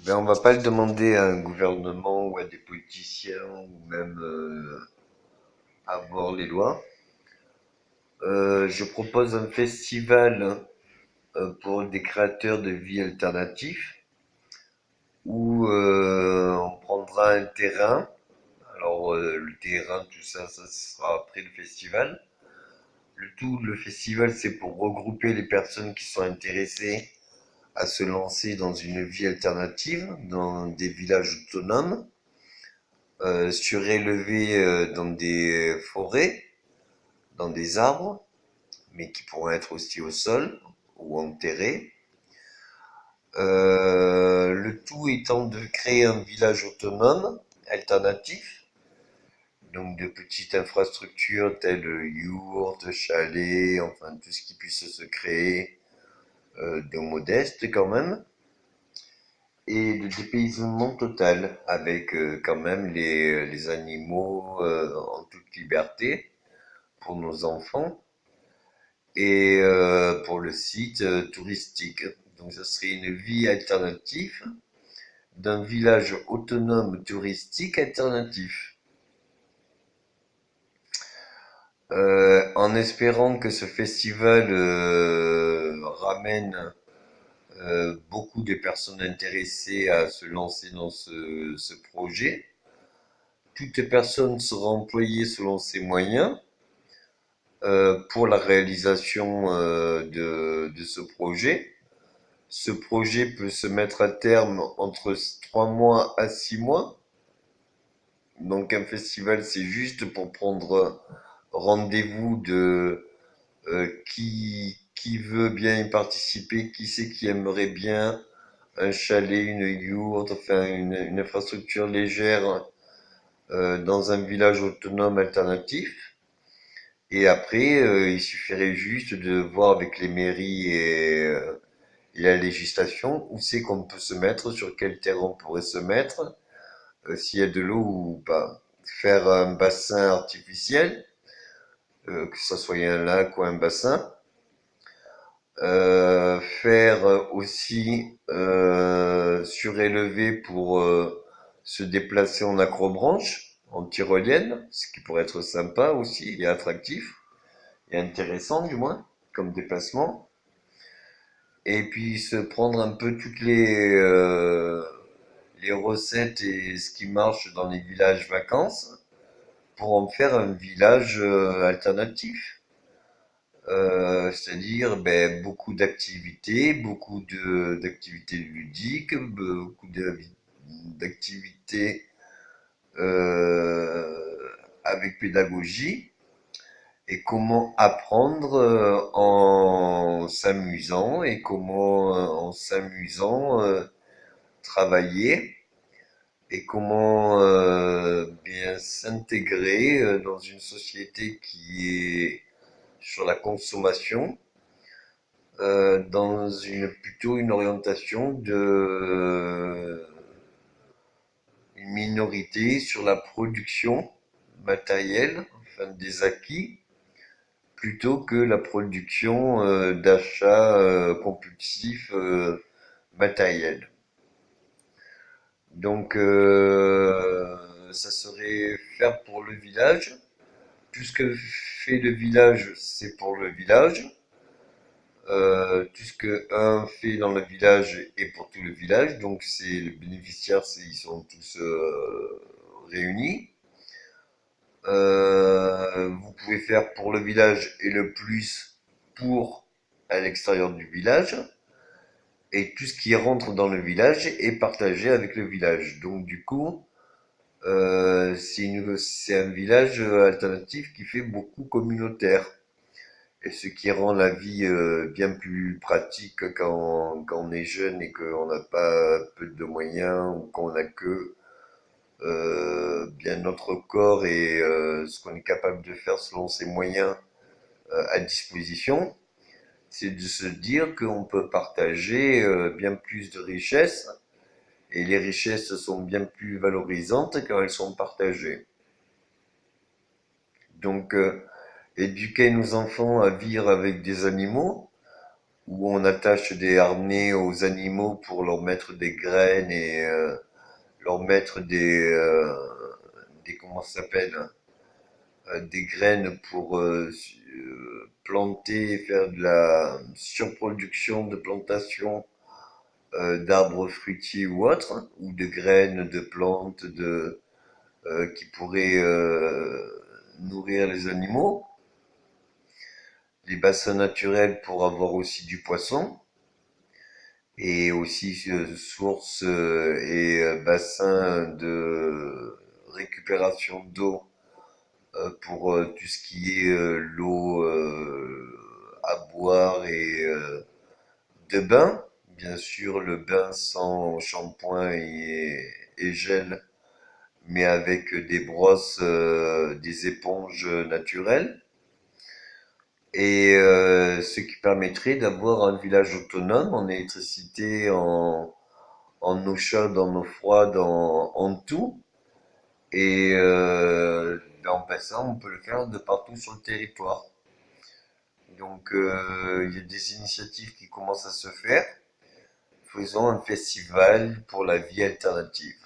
On va pas le demander à un gouvernement ou à des politiciens ou même à voir les lois. Je propose un festival pour des créateurs de vie alternatifs où on prendra un terrain. Alors le terrain, tout ça, ça sera après le festival. Le festival, c'est pour regrouper les personnes qui sont intéressées à se lancer dans une vie alternative, dans des villages autonomes, surélevés dans des forêts, dans des arbres, mais qui pourront être aussi au sol ou enterrés. Le tout étant de créer un village autonome, alternatif, donc de petites infrastructures telles yourtes, chalets, enfin tout ce qui puisse se créer de modeste quand même, et de dépaysement total, avec quand même les animaux en toute liberté pour nos enfants, et pour le site touristique. Donc ce serait une vie alternative d'un village autonome touristique alternatif. En espérant que ce festival ramène beaucoup de personnes intéressées à se lancer dans ce projet. Toute personne sera employée selon ses moyens pour la réalisation de ce projet. Ce projet peut se mettre à terme entre 3 mois à 6 mois. Donc un festival, c'est juste pour prendre rendez-vous de qui veut bien y participer, qui c'est qui aimerait bien un chalet, une yourte, enfin une infrastructure légère dans un village autonome alternatif. Et après, il suffirait juste de voir avec les mairies et la législation où c'est qu'on peut se mettre, sur quel terrain on pourrait se mettre, s'il y a de l'eau ou pas. Faire un bassin artificiel, que ce soit un lac ou un bassin. Faire aussi surélevé pour se déplacer en acrobranche, en tyrolienne, ce qui pourrait être sympa aussi et attractif et intéressant du moins comme déplacement. Et puis se prendre un peu toutes les recettes et ce qui marche dans les villages vacances pour en faire un village alternatif. C'est-à-dire beaucoup d'activités, beaucoup d'activités ludiques, beaucoup d'activités avec pédagogie et comment apprendre en s'amusant et comment en s'amusant travailler et comment bien s'intégrer dans une société qui est sur la consommation dans plutôt une orientation de une minorité sur la production matérielle, enfin des acquis, plutôt que la production d'achats compulsifs matériels. Donc ça serait faire pour le village. Tout ce que fait le village, c'est pour le village. Tout ce que un fait dans le village est pour tout le village, donc c'est le bénéficiaire, ils sont tous réunis. Vous pouvez faire pour le village et le plus pour à l'extérieur du village. Et tout ce qui rentre dans le village est partagé avec le village. Donc du coup, c'est un village alternatif qui fait beaucoup communautaire. Et ce qui rend la vie bien plus pratique quand on est jeune et qu'on n'a pas peu de moyens ou qu'on n'a que bien notre corps et ce qu'on est capable de faire selon ses moyens à disposition, c'est de se dire qu'on peut partager bien plus de richesses et les richesses sont bien plus valorisantes quand elles sont partagées. Donc éduquer nos enfants à vivre avec des animaux, où on attache des harnais aux animaux pour leur mettre des graines et leur mettre des comment ça s'appelle, des graines pour planter et faire de la surproduction de plantation d'arbres fruitiers ou autres, ou de graines de plantes qui pourraient nourrir les animaux, les bassins naturels pour avoir aussi du poisson, et aussi sources et bassins de récupération d'eau pour tout ce qui est l'eau à boire et de bain. Bien sûr, le bain sans shampoing et gel, mais avec des brosses, des éponges naturelles. Et ce qui permettrait d'avoir un village autonome en électricité, en eau chaude, en eau froide, en tout. Et en passant, on peut le faire de partout sur le territoire. Donc, il y a des initiatives qui commencent à se faire. Faisons un festival pour la vie alternative.